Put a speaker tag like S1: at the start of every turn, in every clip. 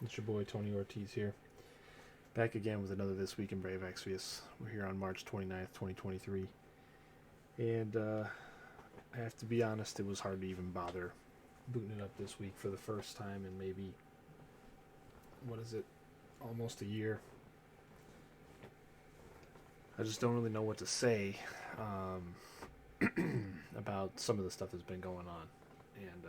S1: It's your boy Tony Ortiz here. Back again with another This Week in Brave Exvius. We're here on March 29th, 2023. And I have to be honest, it was hard to even bother booting it up this week for the first time in maybe, almost a year. I just don't really know what to say about some of the stuff that's been going on. And,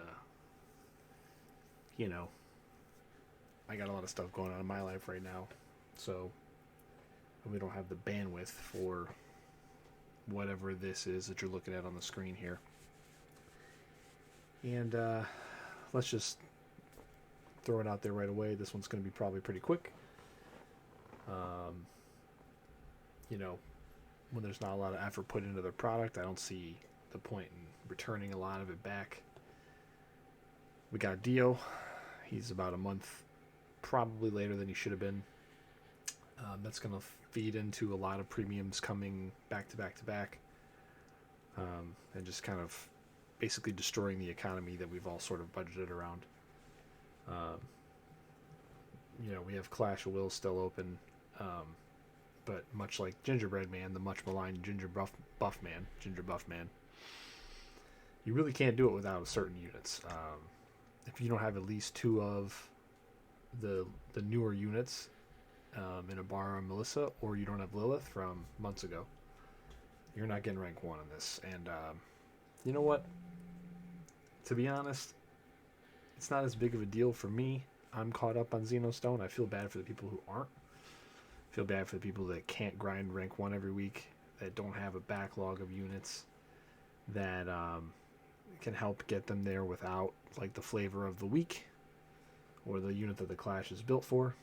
S1: I got a lot of stuff going on in my life right now, so we don't have the bandwidth for whatever this is that you're looking at on the screen here. And let's just throw it out there right away. This one's going to be probably pretty quick. When there's not a lot of effort put into their product, I don't see the point in returning a lot of it back. We got Dio. He's about a month probably later than he should have been. That's going to feed into a lot of premiums coming back to back to back, and just kind of basically destroying the economy that we've all sort of budgeted around. We have Clash of Wills still open, but much like Gingerbread Man, the much maligned Ginger Buff Man, you really can't do it without certain units. If you don't have at least two of the newer units in Ibarra and Melissa, or you don't have Lilith from months ago, you're not getting rank 1 on this. And you know what? To be honest, it's not as big of a deal for me. I'm caught up on Xenostone. I feel bad for the people who aren't. I feel bad for the people that can't grind rank 1 every week, that don't have a backlog of units that can help get them there without like the flavor of the week or the unit that the Clash is built for.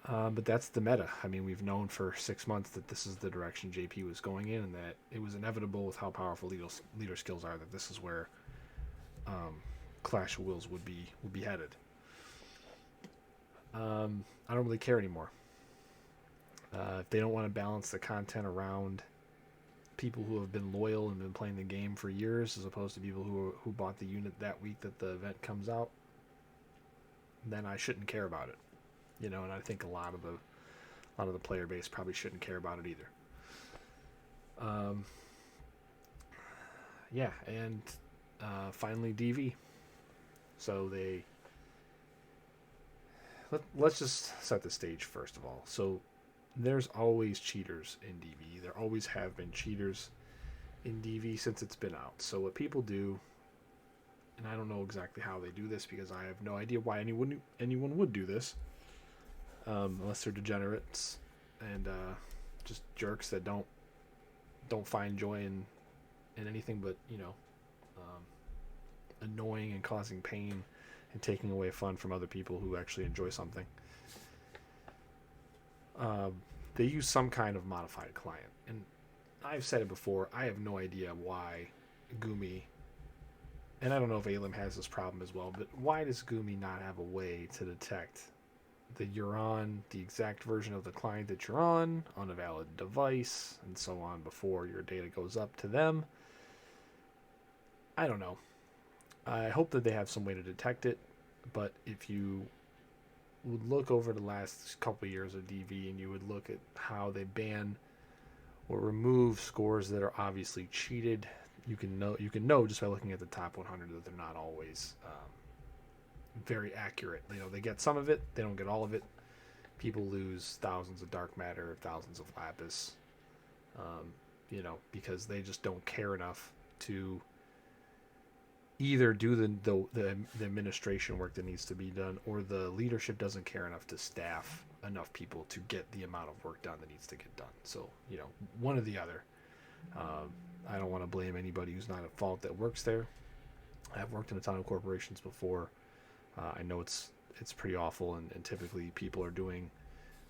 S1: But that's the meta. I mean, we've known for 6 months that this is the direction JP was going in, and that it was inevitable with how powerful leader skills are that this is where Clash of Wills would be headed. I don't really care anymore. If they don't want to balance the content around people who have been loyal and been playing the game for years, as opposed to people who bought the unit that week that the event comes out, then I shouldn't care about it. And I think a lot of the player base probably shouldn't care about it either. And finally DV. So let's just set the stage first of all. So there's always cheaters in DV. There always have been cheaters in DV since it's been out. So what people do, and I don't know exactly how they do this because I have no idea why anyone would do this, unless they're degenerates and just jerks that don't find joy in anything but annoying and causing pain and taking away fun from other people who actually enjoy something. They use some kind of modified client, and I've said it before, I have no idea why Gumi, and I don't know if Alim has this problem as well, but why does Gumi not have a way to detect that you're on the exact version of the client that you're on a valid device and so on before your data goes up to them? I don't know. I hope that they have some way to detect it, but if you would look over the last couple of years of DV and you would look at how they ban or remove scores that are obviously cheated, you can know just by looking at the top 100 that they're not always very accurate. They get some of it, they don't get all of it. People lose thousands of dark matter, thousands of lapis, because they just don't care enough to either do the administration work that needs to be done, or the leadership doesn't care enough to staff enough people to get the amount of work done that needs to get done. So, one or the other. I don't want to blame anybody who's not at fault that works there. I've worked in a ton of corporations before. I know it's pretty awful, and typically people are doing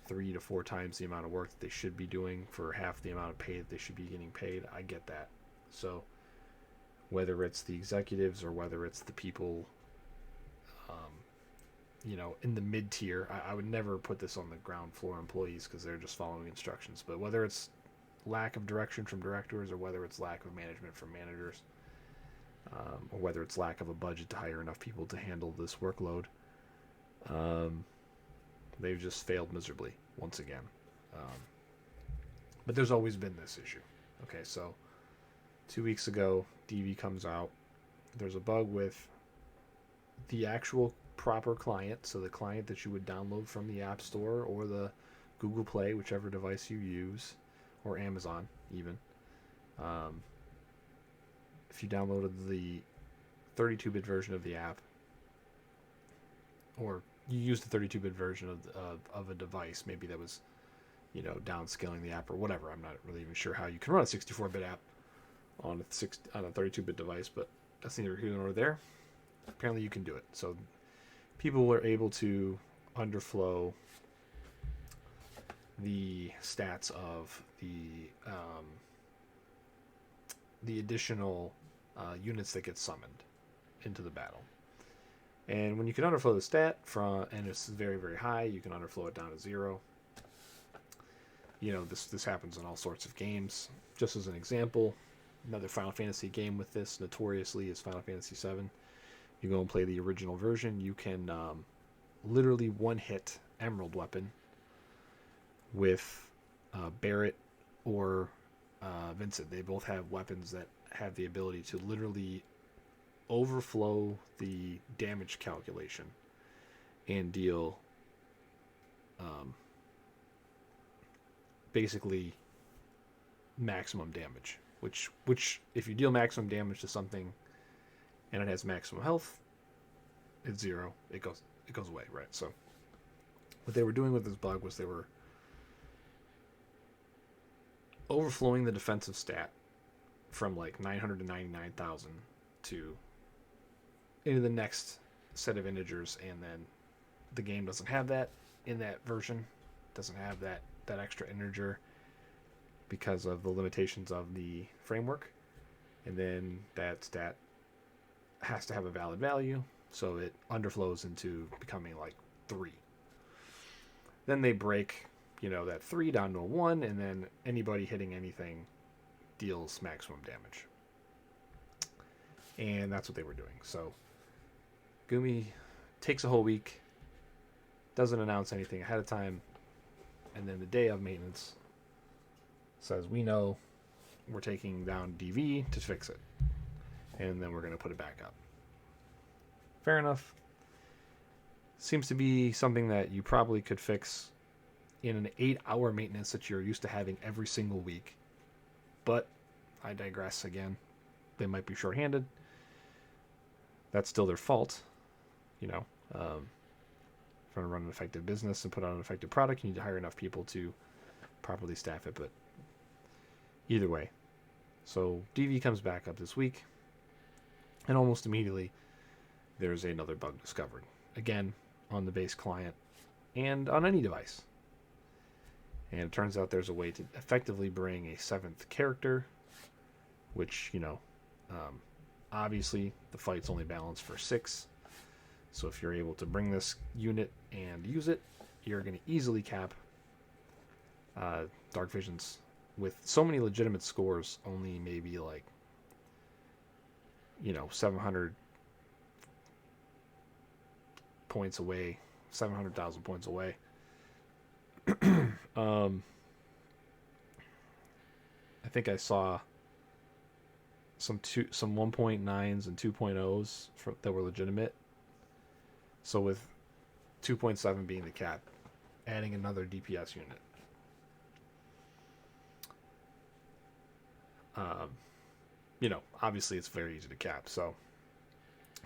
S1: 3 to 4 times the amount of work that they should be doing for half the amount of pay that they should be getting paid. I get that. So whether it's the executives or whether it's the people, in the mid-tier, I would never put this on the ground floor employees because they're just following instructions. But whether it's lack of direction from directors or whether it's lack of management from managers, or whether it's lack of a budget to hire enough people to handle this workload, Um, they've just failed miserably once again. Um, but there's always been this issue. Okay, so 2 weeks ago, DV comes out. There's a bug with the actual proper client, so the client that you would download from the App Store or the Google Play, whichever device you use, or Amazon even. Um, if you downloaded the 32-bit version of the app, or you used the 32-bit version of a device, maybe that was, downscaling the app or whatever. I'm not really even sure how you can run a 64-bit app on a 32-bit device, but that's neither here nor there. Apparently, you can do it. So people were able to underflow the stats of the additional units that get summoned into the battle. And when you can underflow the stat and it's very, very high, you can underflow it down to 0. This happens in all sorts of games. Just as an example, another Final Fantasy game with this notoriously is Final Fantasy VII. You go and play the original version, you can literally one-hit Emerald Weapon with Barrett or Vincent. They both have weapons that have the ability to literally overflow the damage calculation and deal basically maximum damage. Which if you deal maximum damage to something and it has maximum health, it's 0. It goes away, right? So what they were doing with this bug was they were overflowing the defensive stat from like 900 to 99,000 to into the next set of integers, and then the game doesn't have that in that version. Doesn't have that extra integer because of the limitations of the framework, and then that stat has to have a valid value, so it underflows into becoming like 3. Then they break, that 3 down to a 1, and then anybody hitting anything deals maximum damage. And that's what they were doing. So Gumi takes a whole week, doesn't announce anything ahead of time, and then the day of maintenance says, we know we're taking down DV to fix it, and then we're going to put it back up. Fair enough. Seems to be something that you probably could fix in an 8-hour maintenance that you're used to having every single week. But I digress again. They might be shorthanded. That's still their fault. If you want to run an effective business and put out an effective product, you need to hire enough people to properly staff it. But either way, so DV comes back up this week, and almost immediately there's another bug discovered. Again, on the base client and on any device. And it turns out there's a way to effectively bring a 7th character, which, obviously the fight's only balanced for 6. So if you're able to bring this unit and use it, you're going to easily cap Dark Visions with so many legitimate scores, only maybe like, 700 points away, 700,000 points away. I think I saw some 1.9s and 2.0s that were legitimate. So with 2.7 being the cap, adding another DPS unit. Obviously it's very easy to cap. So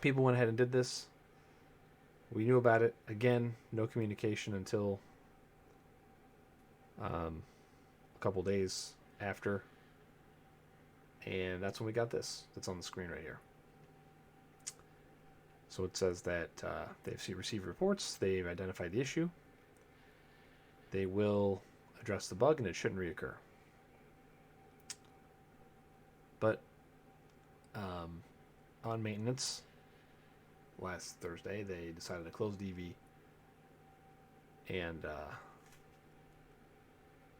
S1: people went ahead and did this. We knew about it. Again, no communication until a couple days after. And that's when we got this. That's on the screen right here. So it says that they've received reports. They've identified the issue. They will address the bug, and it shouldn't reoccur. But on maintenance, last Thursday, they decided to close DV, and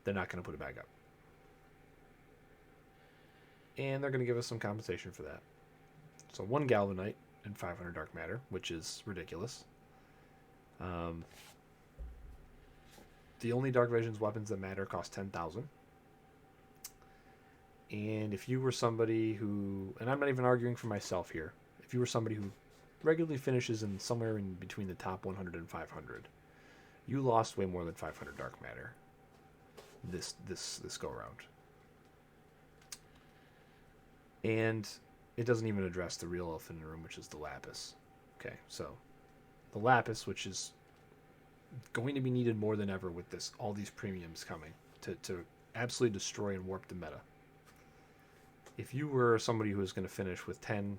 S1: they're not going to put it back up. And they're going to give us some compensation for that. So 1 Galvanite and 500 Dark Matter, which is ridiculous. Um, the only Dark Visions weapons that matter cost 10,000. And if you were somebody who, and I'm not even arguing for myself here, if you were somebody who regularly finishes in somewhere in between the top 100 and 500, you lost way more than 500 dark matter this go around. And it doesn't even address the real elephant in the room, which is the lapis. Okay, so the lapis, which is going to be needed more than ever with this, all these premiums coming to absolutely destroy and warp the meta. If you were somebody who was going to finish with 10k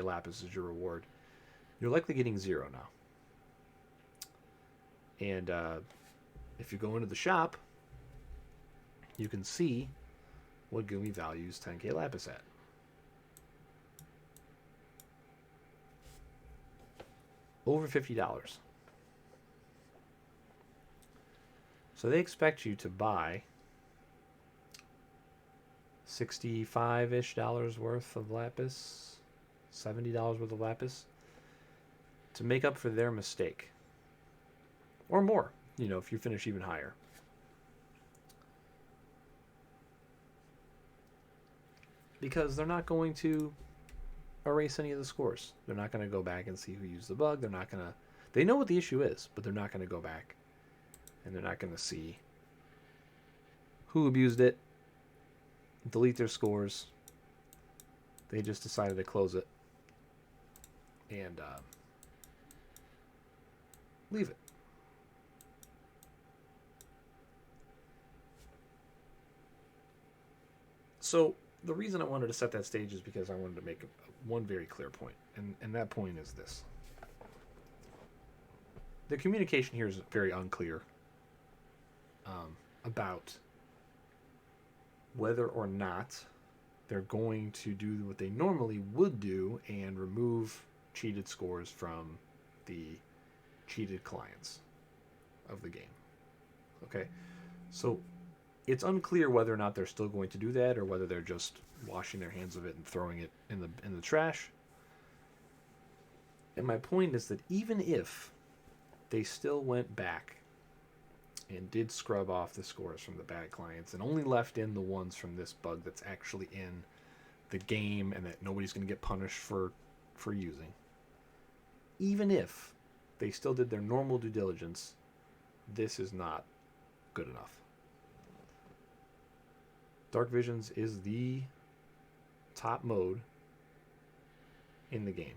S1: lapis as your reward, you're likely getting 0 now. And if you go into the shop, you can see what Gumi values 10k lapis at. Over $50. So they expect you to buy $65-ish worth of lapis, $70 worth of lapis to make up for their mistake. Or more, if you finish even higher. Because they're not going to erase any of the scores. They're not going to go back and see who used the bug. They know what the issue is, but they're not going to go back and they're not going to see who abused it, delete their scores. They just decided to close it and leave it. So the reason I wanted to set that stage is because I wanted to make one very clear point, and that point is this. The communication here is very unclear about whether or not they're going to do what they normally would do and remove cheated scores from the cheated clients of the game. Okay, so it's unclear whether or not they're still going to do that or whether they're just washing their hands of it and throwing it in the trash. And my point is that even if they still went back and did scrub off the scores from the bad clients and only left in the ones from this bug that's actually in the game and that nobody's going to get punished for using, even if they still did their normal due diligence, this is not good enough. Dark Visions is the top mode in the game.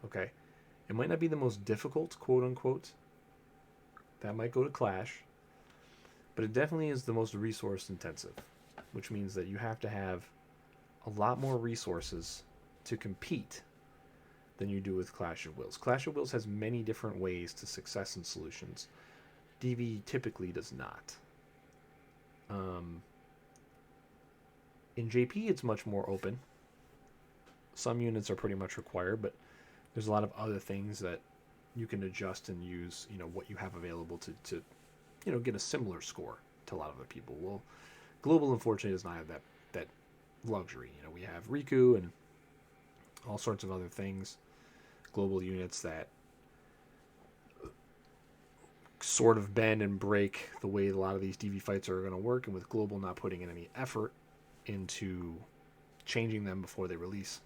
S1: Okay? It might not be the most difficult, quote unquote. That might go to Clash. But it definitely is the most resource intensive, which means that you have to have a lot more resources to compete than you do with Clash of Wills. Clash of Wills has many different ways to success and solutions. DV typically does not. In JP, it's much more open. Some units are pretty much required, but there's a lot of other things that you can adjust and use, what you have available to get a similar score to a lot of other people. Well, Global, unfortunately, does not have that luxury. We have Riku and all sorts of other things, global units that sort of bend and break the way a lot of these DV fights are going to work, and with Global not putting in any effort into changing them before they release,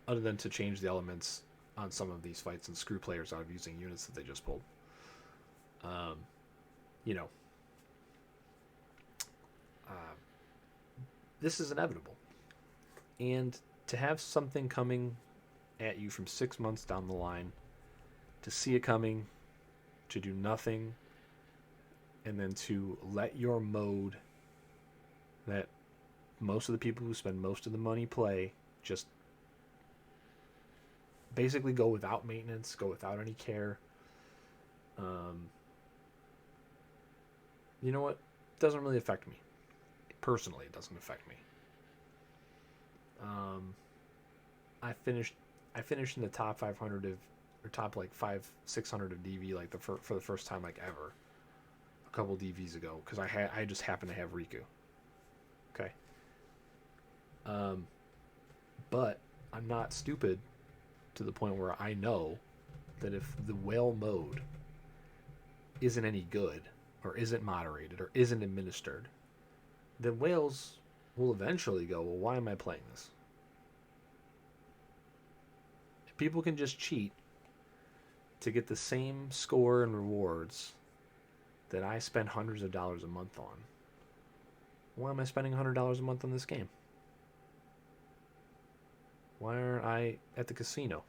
S1: other than to change the elements on some of these fights and screw players out of using units that they just pulled. This is inevitable. And to have something coming at you from 6 months down the line, to see it coming, to do nothing, and then to let your mode that most of the people who spend most of the money play just basically go without maintenance, go without any care. You know what? It doesn't really affect me. Personally, it doesn't affect me. I finished in the top 500 or top 600 of DV for the first time ever a couple DVs ago, because I just happened to have Riku. Okay. But I'm not stupid to the point where I know that if the whale mode isn't any good, or isn't moderated, or isn't administered, then whales will eventually go, well, why am I playing this? If people can just cheat to get the same score and rewards that I spend hundreds of dollars a month on, why am I spending $100 a month on this game? Why aren't I at the casino?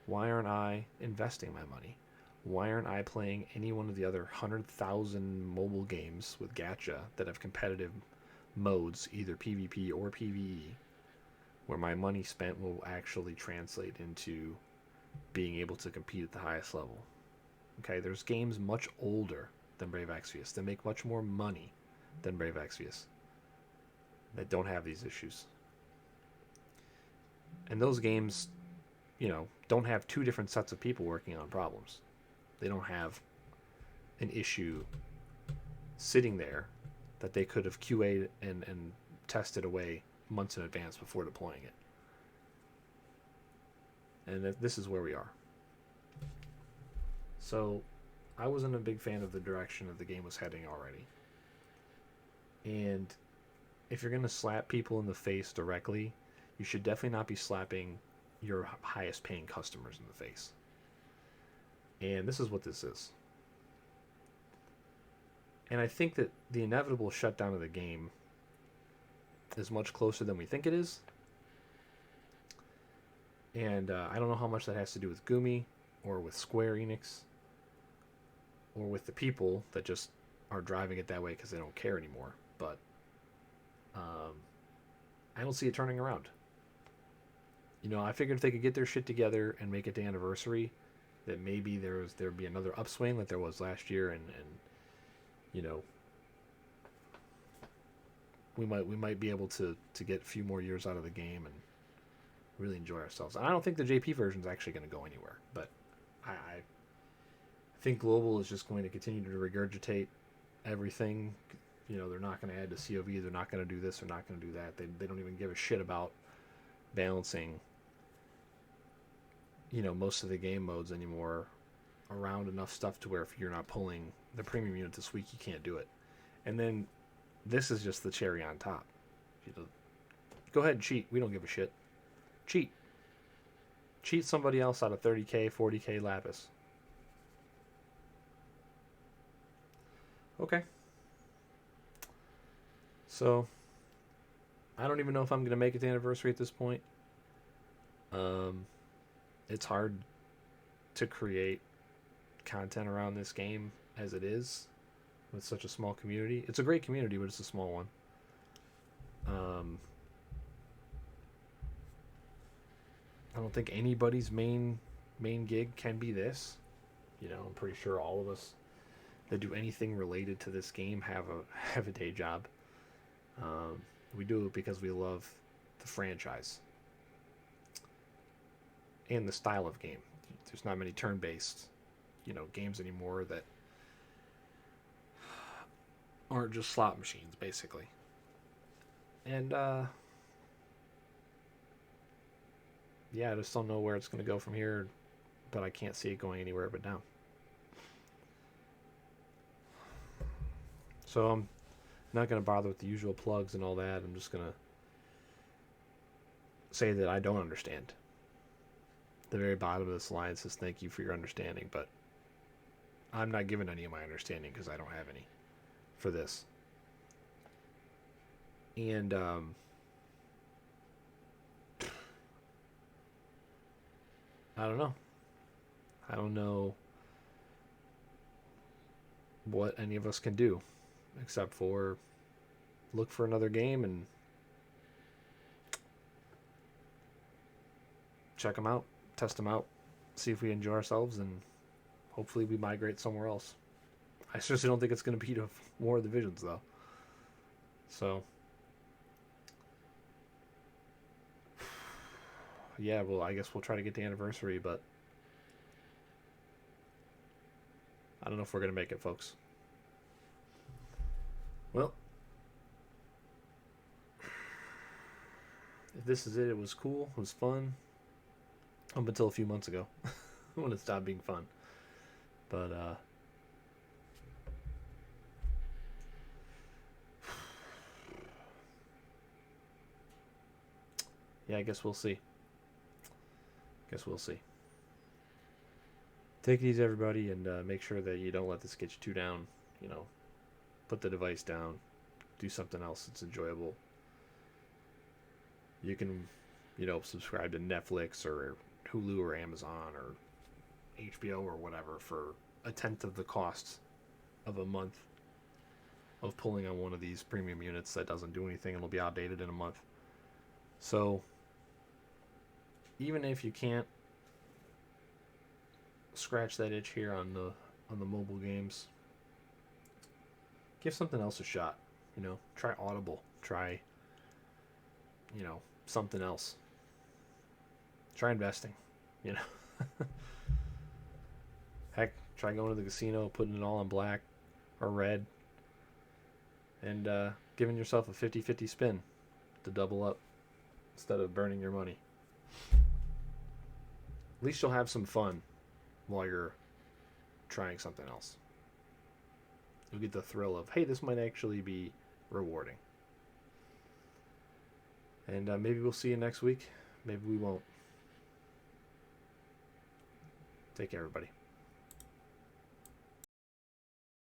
S1: Why aren't I investing my money? Why aren't I playing any one of the other 100,000 mobile games with gacha that have competitive modes, either PvP or PvE, where my money spent will actually translate into being able to compete at the highest level? Okay, there's games much older than Brave Exvius that make much more money than Brave Exvius that don't have these issues. And those games, don't have two different sets of people working on problems. They don't have an issue sitting there that they could have QA'd and tested away months in advance before deploying it. And this is where we are. So I wasn't a big fan of the direction that the game was heading already. And if you're going to slap people in the face directly, you should definitely not be slapping your highest paying customers in the face. And this is what this is. And I think that the inevitable shutdown of the game is much closer than we think it is. And I don't know how much that has to do with Gumi or with Square Enix or with the people that just are driving it that way because they don't care anymore. But I don't see it turning around. I figured if they could get their shit together and make it to anniversary, that maybe there'd be another upswing like there was last year, and we might be able to get a few more years out of the game and really enjoy ourselves. And I don't think the JP version is actually going to go anywhere, but I think Global is just going to continue to regurgitate everything. They're not going to add to COV. They're not going to do this. They're not going to do that. They don't even give a shit about balancing most of the game modes anymore around enough stuff to where if you're not pulling the premium unit this week, you can't do it. And then this is just the cherry on top. Go ahead and cheat. We don't give a shit. Cheat somebody else out of 30k 40k lapis. Okay, so I don't even know if I'm gonna make it to anniversary at this point. It's hard to create content around this game as it is with such a small community. It's a great community, but it's a small one. I don't think anybody's main gig can be this. I'm pretty sure all of us that do anything related to this game have a day job. We do it because we love the franchise and the style of game. There's not many turn-based, games anymore that aren't just slot machines, basically. And I just don't know where it's going to go from here, but I can't see it going anywhere but down. So I'm not going to bother with the usual plugs and all that. I'm just going to say that I don't understand. The very bottom of this line says thank you for your understanding, but I'm not giving any of my understanding because I don't have any for this. And I don't know. I don't know what any of us can do except for look for another game and check them out, test them out, see if we enjoy ourselves, and hopefully we migrate somewhere else. I seriously don't think it's going to be to War of the Visions, though. So, yeah, well, I guess we'll try to get the anniversary, but I don't know if we're going to make it, folks. Well, if this is it, it was cool, it was fun, up until a few months ago. when it stopped being fun. But yeah, I guess we'll see. Guess we'll see. Take it easy, everybody, and make sure that you don't let this get you too down. You know, put the device down, do something else that's enjoyable. You can, subscribe to Netflix or Hulu or Amazon or HBO or whatever for a tenth of the cost of a month of pulling on one of these premium units that doesn't do anything. It'll be outdated in a month. So even if you can't scratch that itch here on the mobile games, give something else a shot. Try Audible. Try something else. Try investing. Heck, try going to the casino, putting it all in black or red, and giving yourself a 50-50 spin to double up instead of burning your money. At least you'll have some fun while you're trying something else. You'll get the thrill of, hey, this might actually be rewarding. And maybe we'll see you next week. Maybe we won't. Take care, everybody.